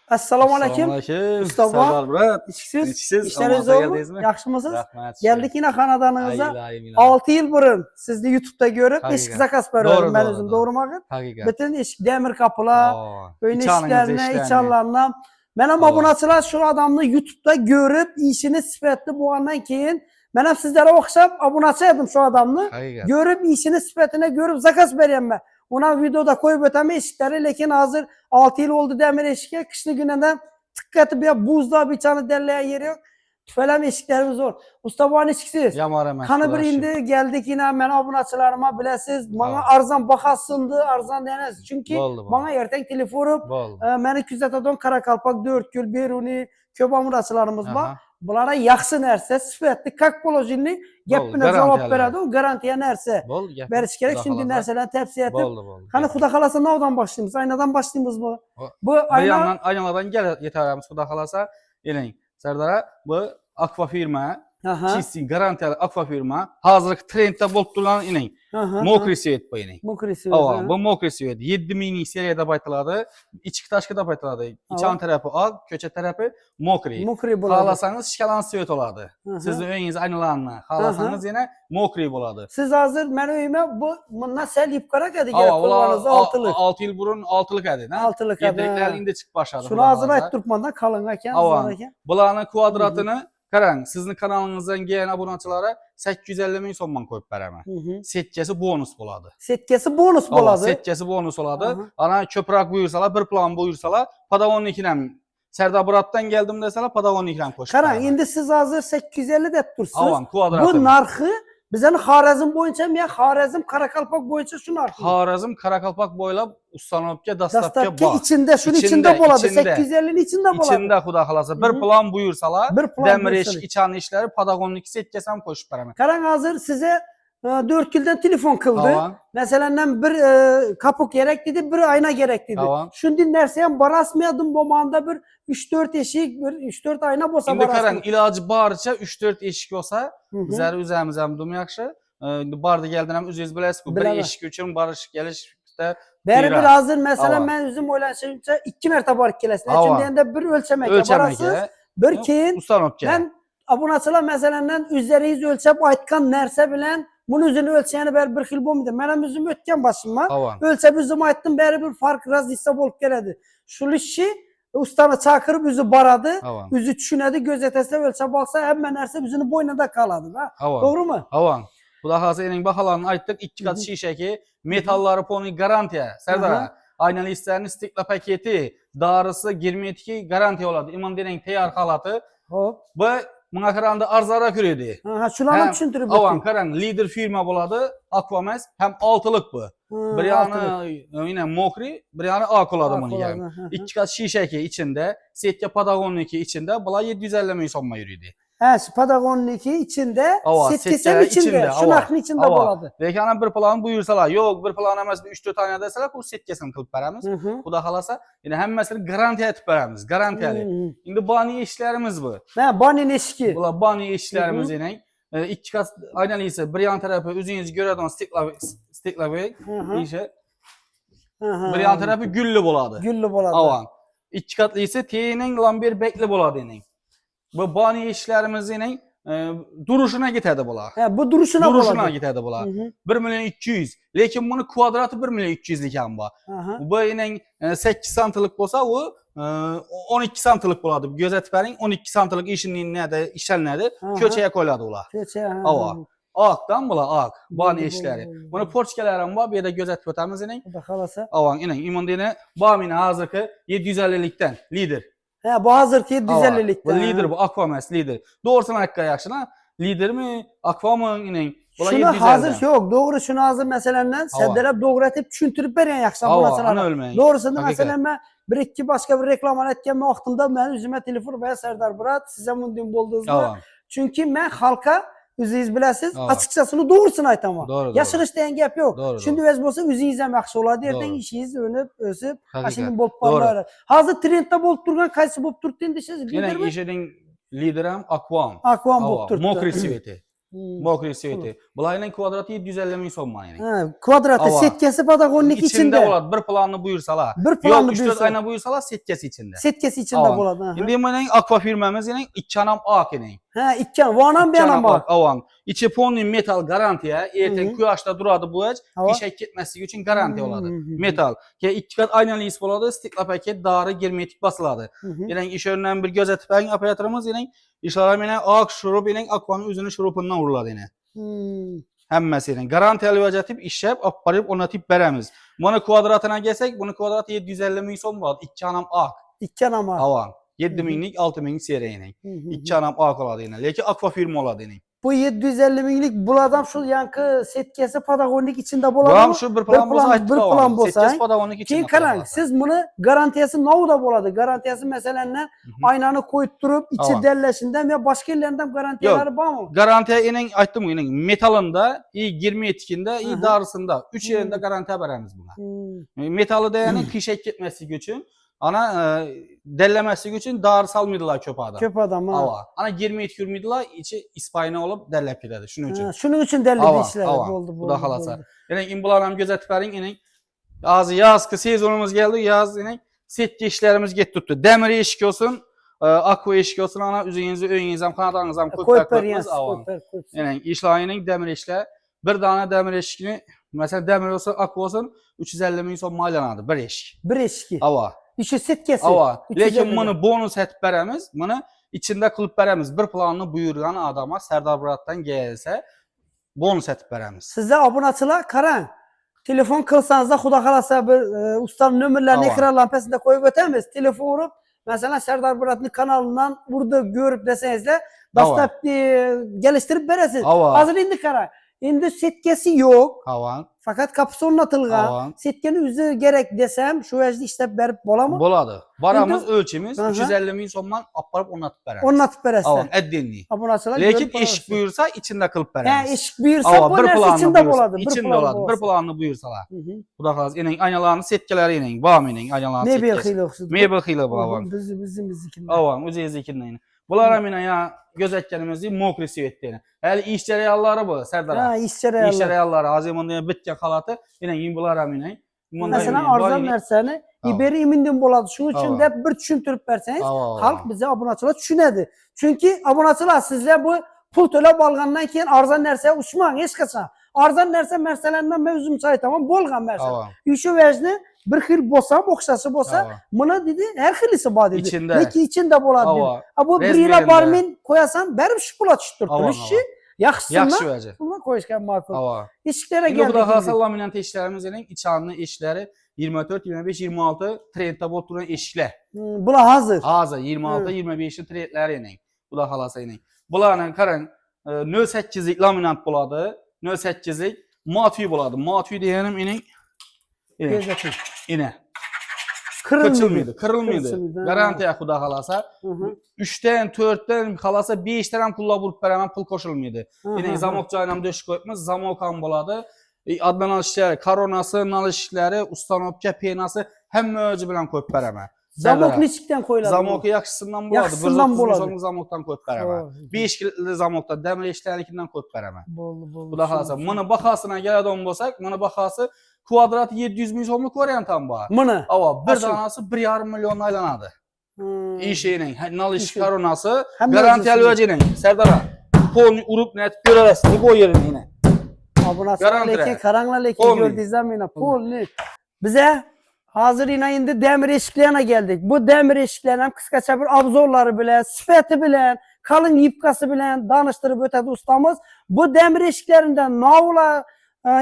Assalomu alaykum. Mustafa. Sardar brat. İşsiz. İşleriniz oldu? Yaxşımısınız? Rahmat. Geldik yine kanadınıza. Aynen. 6 yıl burun sizni YouTube'da görüp Hakikat. eşik zakas Doğru, veriyorum ben doğru, özüm. doğru. Doğru mu? Hakikat. Bütün eşik demir kapılar, öyün İçanınız, eşiklerine, içanlarına. Benim abunatçılar şu adamını YouTube'da görüp işini sifatli boğandan keyin ben hep sizlere okşap abunatçıydım şu adamını. Hakikat. Görüp işini sifatine görüp zakas vereyim ben. Ona videoda koyup öteme eşikleri lekin hazır 6 yıl oldu demir eşike kışlı gününden tıkkatı bir buzda bir çanı derleyen yeri yok. Tüfelem eşiklerimiz zor. Mustafa eşiksiz. Yamaramak. Kanı bir indi geldik yine ben abunatçılarıma bilesiz. Bana arzan bakasındı arzan denez. Çünkü bana erten telefonum beni küzetadon Karakalpak 4 gül Beruni köp abunatçılarımız var. Bunlara yaxşı nerse sifatli kak polojini gepine cevap veradi o garantiye nerse. Beriş gerek şimdi nerseler tepsi etip. Hani Xuda kalasa navdan başlayayımız? Aynadan başlayayımız mı? Bu aynalardan gel yeterimiz Xuda kalasa. Yine Serdara bu Aqua firma. Kesin garantiyeli Aqua firma. Hazırlık trendde bulup duran inen. Mokri svet bu inen. Mokri svet. Bu mokri svet. 7000 seriyada baytıladı. İçki taşkıda baytıladı. İçan tarafı ak, köçe tarafı mokri. Mokri buladı. Xalasanız şikalan svet oladı. Sizin öyünüz aynalarına. Xalasanız yine mokri buladı. Siz hazır ben öyüme bu nasıl yipkarak edi gerek kullanınızı 6 yıl burun 6'lık edi. 6'lık edi. Yedrekler indi çık başladı. Şunu ağzına et turpmandan kalın eken. Bulanın kvadratını Karan, sizin kanalınızdan gelen abunatçılara 850 min somman koyup verəmə. Setkesi bonus buladı. Setkesi bonus buladı. Setkesi bonus buladı. Ana köprak buyursalar, bir plan buyursalar, Padagon'un ikilem. Serdar Burat'tan geldim deseler, Padagon'un ikilem koşup Karan, indi siz hazır 850 de dursunuz. Avan, kvadratı. Bu narxı bizden Xarəzm boyunca mı ya Xarəzm Karakalpak boyunca şu narxı? Xarəzm Karakalpak boyla Ustanovka, Dastavka var. İçinde, şunun içinde buladı. 850'nin içinde buladı. İçinde Xuda xalasa. Bir plan buyursalar, demir eşik, içan işleri Padagon'un iki setkesem koşup verəmə. Karan hazır size 4 yıldan telefon kıldı. Mesela bir kapuk gerekliydi, bir ayna gerekliydi. Şunu dinlersen barasmayadın bu manda bir 3-4 eşik, 3-4 ayna bosa barasmayadın. İndi Karan ilacı barıca 3-4 eşik olsa, bizler üzərimizəm dum yaxşı. Barda geldinem üzüz biləsiz. Bir eşik üçün barış geliş. Beri bir hazır mesela ben üzüm oylanışınca 2 mertebe barık gelesin. Şimdi bir ölçemek barasız, bir keyin ben abunatçılar meselenden üzeriyiz ölçep aytkan nerse bilen bunun üzerine ölçeyeni beri bir xil bolmaydı. Benim üzüm ötken başıma. Ölçep üzüm ayttım beri bir fark raz hissap olup geledi. Şu işi ustanı çakırıp üzü baradı. Üzü düşünedi gözetese ölçep alsa hemen nerse üzünü boynunda kaladı. Doğru mu? Bu da xalasa enin baxalarını aytdık. 2 kat şişeki, metalları ponu garantiya. Serdara, aynalı istərin istikla paketi, darısı 22 garantiya oladı. İman denin teyar xalatı. Bu buna karanda arzara küredi. Şulanı düşündürüp. Karan lider firma buladı. Aquames hem 6'lık bu. Bir yanı yine mokri, bir yanı ak oladı bunu yani. 2 kat şişeki içinde, Setka Padagon'un içinde, bula 750 min somma yürüydü. Padagon'un içinde, Setkesinin içinde, şunakın içinde buladı. Vekana bir plan buyursalar, yok bir plan emez bir 3-4 tane deseler, bu setkesini kılıp veremiz. Bu da halasa, yine hem mesela garantiya etip veremiz, garantiyeli. Şimdi bani işlerimiz bu. Bani eşki. Bula bani işlerimiz yine. 2 kat aynalı ise bir yan tarafı üzeriniz göreden stikla ve işe. Bir yan tarafı güllü buladı. Güllü buladı. 2 katlı ise teyinin lambir bekli buladı yine. Bu bani işlerimizin duruşuna gitedi bula. Bu duruşuna gitedi bula. 1 milyon 200. Lekin bunu kvadratı 1 milyon 200 liken bu. Bu yine 8 santılık olsa o 12 santılık buladı. Gözet verin 12 santılık işinin nerede, işler nerede? Köçeye koyladı ula. Aktan bula ak. Bani işleri. Bunu porçkelerim var bir de gözet ötemiz yine. Avan yine iman dine bamine hazırkı 750'likten lider. Bu hazır ki 750'likte. Bu lider bu Aquames lider. Doğrusuna hakka yaxşına. Lider mi? Aqua mı yine? Şunu hazır yok. Doğru şunu hazır meselenden Serdar doğru etip düşüntürüp veren yaxşı abunatçılara. Doğrusunda mesela ben bir iki başka bir reklam etken vaxtında ben üzüme telefon ve Serdar Burat size mundin boldunuzda. Çünkü ben halka üzüyüz biləsiz, açıkçasını doğrusunu aytama. Yaşırış deyen gep yok. Şimdi öz bolsa üzüyüzəm yaxşı olar. Derden işiniz önüp, ösüp, şimdi bolup barlar. Hazır trenddə bolup durgan, kaysı bolup durdu deyindiniz? Yine işinin liderim Aquam. Aquam bolup durdu. Mokri sveti. Mokri sveti. Bulayın kvadratı 750 min so'm yani. Kvadratı setkesi padagonlik içinde. Bo'ladi. Bir planni buyursalar. Bir planni buyursalar. 3-4 ayna buyursalar setkesi içinde. Setkesi içinde bo'ladi. Endi mening aqua firmamiz yani 2 anam ak yani. İki anam. Vanam bir anam ak. Avan. İçi ponni metal garantiya. Erten quyoshda duradi bu ishak ketmasligi uchun garantiya oladi. Metal. Ke 2 kat aynalı is bo'ladi. Stikla paket dori germetik basiladi. Yani ish o'rnidan bir gözatib qo'ying operatorimiz yani ishora meni ak shurup yani aquaning o'zini shurupidan uriladi yani. Hammasi yani garantiyali vajatib ishlab olib borib o'rnatib beramiz. Buni kvadratına gelsek, bunun kvadratı 750 min so'm bo'ladi. 2 anam ak. 2 anam ak. Avan. 7 minlik 6 minlik seriya. 2 anam ak oladi yani. Lekin aqua firma oladi yani. Bu 750 minlik buladam şu yankı setkesi padagonlik içinde bo'ladi. Ham şu bir plan bo'lsa aytib bir plan bo'lsa. Setkesi padagonlik içinde. Keyin qarang, siz buni garantiyasi novuda bo'ladi. Garantiyasi masalan aynani qo'yib turib, ichi dellashidan va boshqa yerlardan garantiyalari bormi? Garantiya ening aytdim ening metalında, germetikinde, darısında 3 yerinde garantiya beramiz buna. Metalida yani qiyshak ketmasligi uchun ana dellemesi için dar salmıydılar köp adam. Köp adam ha. Ava. Ana girmeyip yürmüydüler, içi ispayna olup derlep giderdi. Şunun için. Şunun için derlep işler oldu. Bu da halasa. Yani imbulanam gözetip verin inin. Az yaz ki sezonumuz geldi. Yaz inin. Setki işlerimiz get tuttu. Demir eşik olsun. Aqua eşik olsun. Ana üzerinizi öyünüzden kanadağınızdan koyup takmadınız. Yani işlerinin demir eşikler. Bir tane demir eşikini mesela demir olsun, aqua olsun 350 min so'm maylanadı. Bir eşik. Bir eşik. Ava. İşi setkesi. Ava. Lekin bunu bonus etib beramiz. Bunu içinde qilib beramiz. Bir planını buyurgan adama Serdar Muratdan gelse bonus etib beramiz. Sizde obunachilar qarang. Telefon qilsangiz da xudo xolasa bir ustanın nömerlerini ekran lampasida qo'yib o'tamiz. Telefon urib, mesela Serdar Murat'ın kanalından burada görüp deseniz de dastlab geliştirip berasiz. Hozir endi qarang. Endi setkesi yok. Fakat kapısı o'rnatilgan. Setkenin o'zi gerek desem şu vajda ishlab berib bo'ladimi? Bo'ladi. Baramiz ölçümüz 350 min so'mdan olib borib o'rnatib beramiz. O'rnatib berasizlar. Addenli. Obunachilar. Lekin eshik buyursa içinde qilib beramiz. Eshik buyursa bu narsa içinde bo'ladi. İçinde bo'ladi. Bir planını buyursalar. Xudo xolasa ening aynalarni setkalari ening, bor mening aynalarni setkasi. Mebel xiyli o'xshaydi. Mebel xiyli bor. Bizimiznikidan. Avan, o'zingiznikidan. Bular meni ya gözetkenimizni mokri svetdeni. Hali iş jarayonlari bu Serdar. Ha, iş jarayonlari. İş jarayonlari. Hozir bunda bitgan holatı. Ening bular meni. Mesela arzon narsani iberi imindin bo'ladi. Shuning uchun deb bir tushuntirib bersangiz, xalq bizni obunachilar tushunadi. Chunki obunachilar sizlar bu pul to'lab olgandan keyin arzon narsaga uchmang hech qachon. Arzon narsa narsalardan men o'zimcha aytaman, bo'lgan narsa. Shu vajni bir xil bo'lsa, o'xshashi bo'lsa, buni dedi, har xilisi bor dedi. Lekin ichida bo'ladi dedi. Bu 1 yil barmin qo'yasan, baribir shu pul tushib turibdi. Yaxshi vəci. Buna qoyuşkan ma'qul. Eşiklere geldik. Burada hasal laminant eşiklerimizin içanlı eşikleri 24, 25, 26 trenddə bo'lib turgan eşikler. Bular hazır. Hazır 26, 25 trendlər ening. Bular halasa ening. Bularning qarang 08lik laminant bo'ladi. 08lik matvi bo'ladi. Matvi deganim ening. Ene. Kırılmaydı. Garantiya xudo xolasa 3'ten 4'ten xolasa 5'ten ham pulla vurup beraman pul qo'shilmaydi. Yine zamok joyini ham döşük qo'yibmiz, zamok ham bo'ladi. Adnan alışları, koronası, nalışları, ustanovka, penası hamma o'zi bilan qo'yib beraman. Zamok nechikdan qo'yiladi? Zamoki yaxshisidan bo'ladi. Yaxshisidan bo'ladi. Zamokdan qo'yib beraman. 5 kilitli zamokdan, demir eshiklarnikidan qo'yib beraman. Bo'ldi. Xudo xolasa, buni bahosina keladigan bo'lsak, buni bahosi kvadrat 700 min so'mlik variant ham bor. Mana. Ava, bir danası 1,5 milyon aylanadi. İşinin, nalış koronası, garantiyali vəcining. Serdar, polni urup net görərəsiz, bu yerini yine. Obunachilar lekin qaranglar lekin gördüyüzlər meni polni. Bize hazır yine indi demir eşiklerine geldik. Bu demir eşiklerin hem kıskaça bir abzorları bilen, sifati bilen, kalın yipkası bilen danıştırıp ötedi ustamız. Bu demir eşiklerinden navla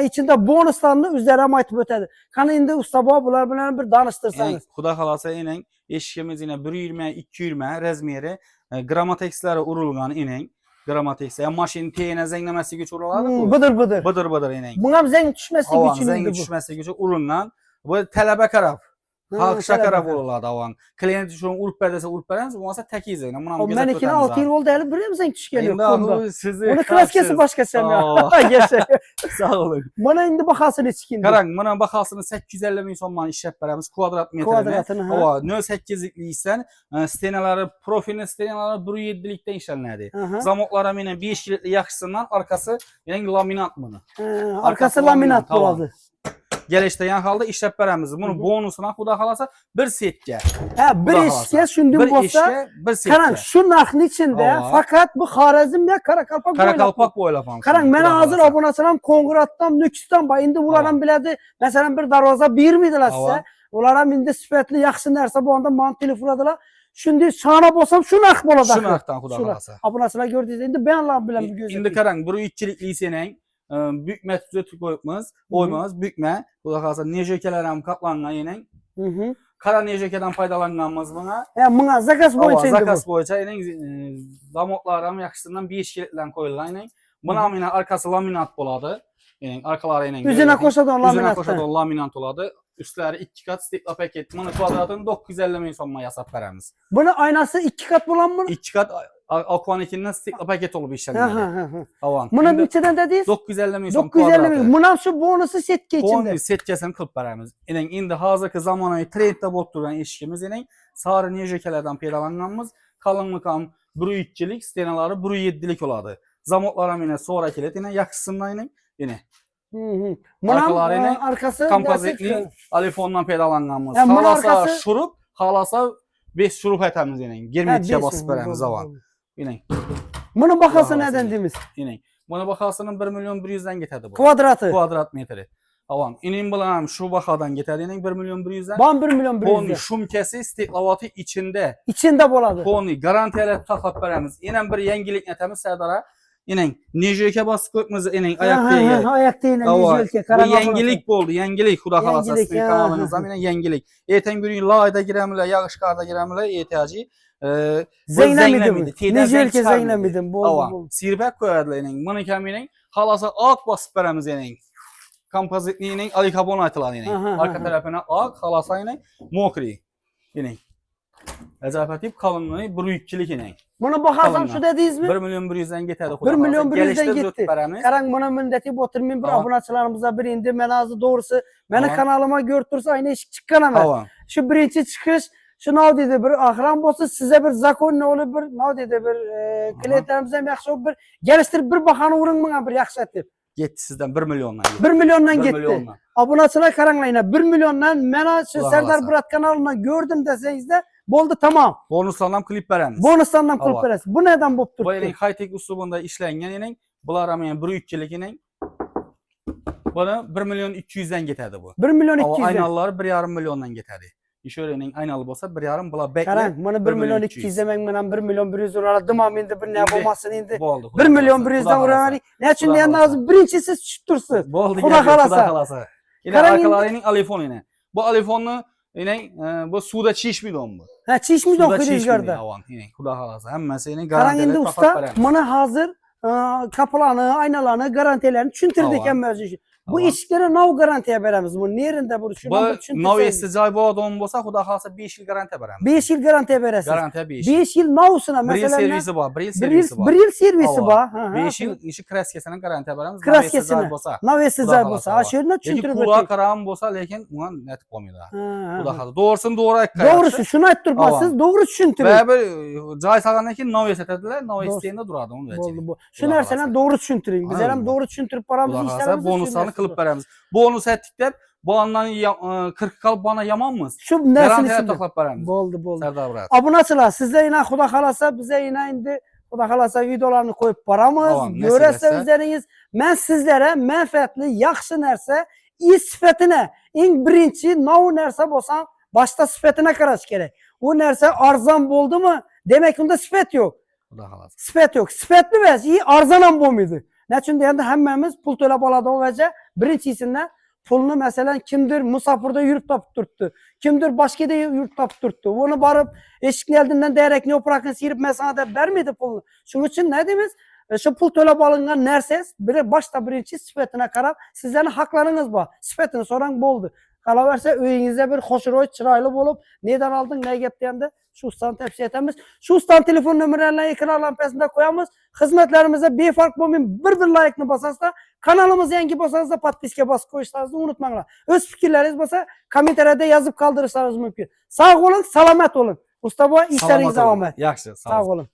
içinde bonuslarını üzerine aytıp ötedi. Kanı indi usta bular bilen bir danıştırsanız. Xudo xolasa ening eşikimiz yine 120, 220 razmeri gramatekslari urilgan ening. Gramatex. Ya maşinin teyine zenglemesi güç uruladı mı? Bıdır. ening. Buna zeng düşmesi güç. Zeng düşmesi güç urulgan. Bu tələbə qarab. Halk şakara boluladı avan. Klient üçün urup berdese urup beremiz, olmasa tek izleyin. Menekine 6 yıl oldu eli biliyor musun küçük geliyor konuda. Sizi Onu klaskesi başka sen ya. Sağ olun. Bana indi bakasını içkindi. Karang, bana bakasını 850 min somman işlep beremiz kvadrat metrini. Ova 0.8'liklisən, stenaları, profilin stenaları 1.7'likdən işlənədi. Zamoklara minen 5 kilitli yaxşısından arkası yani laminat bunu. Arkası laminat boladı. Geliştiren halda işlep beremiz. Bunu bonusuna xuda xalasa bir setke. Ha bir işke şundan bolsa. Karang şu narxın içinde fakat bu Xarəzm ya Karakalpak boylapam. Karang men hazır abonaçılam Konqratdan, Nükistan bay indi bularam biladi. Mesela bir darvaza 1 midiler size. Olaram indi sifətli yaxşı nərsə bu anda man telefon Şimdi şana bolsam şu narx bolacaq. Şu narxdan xuda xalasa. Abonaçılar gördünüz indi ben Allah biləm bu gözü. İndi karang buru 2'likli senin bükme tüzeti koymamız, bükme. Bu da kalsa nejekelerem kaplangan yine. Kara nejekeden faydalanganımız buna. Buna zakas boyunca indi bu. Zakas boyunca yine damoklarım yakışından 5 kilitlen koyulan yine. Buna yine arkası laminat boladı. Yani arkaları yine. Üzerine koşadan laminat. Üzerine koşadan laminat oladı. Üstləri 2 kat stikla paket. Bunu kvadratını 950 min somma yasap veremiz. Bunu aynası 2 kat bulan mı? 2 kat Aquanikinden stikla paket olup işlənir. Avan. Buna neçədən dediniz? 950 min som 950 min. Buna şu bonusu setke içinde. Bonus setkesini qılıb veremiz. İndi hazırki zamanı trenddə bot duran eşkimiz sarı nejekelerden peydalanganımız kalınlıqam 1.2'lik stenaları 1.7'lik oladı. Zamoklara yine sonra kilit yine yaxşısından yine. Arkası kompozitli alifondan peydalanganımız. Halasa şurup, halasa 5 şurup etemiz yine. 22'ye basıp veremiz avan. Yine. Bunun bakası neden demiş? Yine. Bunun bakasının 1.100.000'den getirdi bu. Kvadrat metri. Avan. İnin bilen şu bakadan getirdi yine 1.100.000'den. Ban 1.100.000'den. Poni şumkesi istiklavatı içinde. İçinde boladı. Poni garantiyalı taxat veremiz. Yine bir yengilik etemiz Serdara. Yine nejeke basıp koymuş yine ayak değil. Ayak değil. Bu yengilik oldu. Yengilik xuda xalasa sizin kanalınızdan yine yengilik. Erten günü layda giremile, yağış qarda giremile ihtiyacı Zeynəmidim. Nejelke zeynəmidim. Bol. Sirbək koyardılar yine. Bunu kəminin halasa ak basıp veremiz yine. Kompozitli yine alikarbon atılan yine. Arka tarafına ak halasa yine mokri yine. Əcəfətib kalınlığı 1.2'lik yine. Buna bakarsan şu dediğiniz mi? 1.100.000'den getirdi. 1.100.000'den gitti. Karang buna mündeti oturmayın bir abonaçılarımıza bir indi. Ben azı doğrusu. Beni kanalıma görtürse aynı iş çıkan ama. Şu birinci çıkış. Şu ne dedi bir ahram olsa size bir zakon ne olur bir ne dedi bir klientlerimize yaxşı bir geliştirip bir bakanı vurun bana bir yaxşı etip. Gitti sizden 1 milyondan gitti. 1 milyondan gitti. Abonaçılar karanglayına 1 milyondan mena Serdar Burat kanalından gördüm deseniz de boldu tamam. Bonuslardan klip veremiz. Bonuslardan klip veremiz. Bu neden bop durdu? Bu yine high-tech uslubunda işlənən yine bunlar amayan 1.3'lik yine bunu 1.200.000'den getirdi bu. 1.200.000. Aynalıları 1.5 milyondan getirdi. İş öğrenin aynalı olsa 1.5 bula bekle. Karang bana 1.200.000 demek bana 1.100.000 uğradı. Tamam indi bir ne yapamazsın indi. 1.100.000'den uğradı. Ne için diyen lazım birincisi çıktursun. Boldu geldi. Kuda kalasa. Yine arkalarının alifon yine. Bu alifonlu yine bu suda çişmidon bu. Ha çişmidon kırıcılarda. Yine kuda kalasa. Hem yine garantileri usta bana hazır kapılarını, aynalarını, garantilerini çüntürdük hem mevzucu. Bu işlere nav garantiye veremiz. Bu nerede bu? Bu nav isticai bu adam olsa xuda xalasa 5 yıl garantiye veremiz. 5 yıl garantiye veresiz. Garantiye 5 yıl. 5 yıl navsına mesela. 1 yıl servisi var. 1 yıl servisi var. 5 yıl işi kreskesinin garantiye veremiz. Kreskesine. Nav isticai olsa. Aşırına çüntürüp. Kula karam olsa lekin buna net olmuyor. Xuda xalasa. Doğrusun doğru aytqay. Doğrusu şunu aytdırmasız. Doğru çüntürüp. Ve bir cay sağandaki nav esetediler. Nav isteyende duradı onu veçilik. Şu narsalar doğru çüntürün. Biz hem doğru çüntürüp paramızı işlerimizi bonuslarını kılıp veremiz. Bonus ettikler bu andan 40 kalıp bana yamanmız. Şu nersini boldu. Serdar Burat. Abonaçılar sizler yine xuda xalasa bize yine indi xuda xalasa videolarını koyup paramız görəsə üzeriniz. Ben sizlere mənfəətli yaxşı nərsə iyi sifətinə en birinci nav nərsə bolsan başta sifətinə qaraş gerek. O nərsə arzan boldu mu demek onda sifət yok. Sifət yok. Sifətli vəz iyi arzanan bolmuydu. Ne için deyəndə həmməmiz pul töləb aladı o vəcə birincisindən pulunu mesela kimdir Musafir'de yürüp tapıp durdu. Kimdir başka da yürüp tapıp durdu. Onu barıp eşikli eldinden değerek ne bırakın sirip mesela da vermedi pulunu. Şunun için ne demiş? Şu pul töle balıngan nerses başta birinci sifetine karab sizlerin haklarınız var. Sifetini soran boldu. Qalaversa uyingizda bir xo'shro'y, chiroyli bo'lib, nedan olding, nega gap deganda shu ustani tavsiya etamiz. Shu ustani telefon nomerlarini ekran lampasida qo'yamiz. Xizmatlarimizga befarq bo'lmang, bir like ni bosasizlar. Kanalimizga yangi bo'lsangiz, podpiska bosib qo'yishingizni unutmanglar. O'z fikrlaringiz bo'lsa, kommentariyada yozib qoldirishingiz mumkin. Sog' bo'ling, salomat bo'ling. Usta boy, ishlaringiz davom etsin. Yaxshi, sog' bo'ling.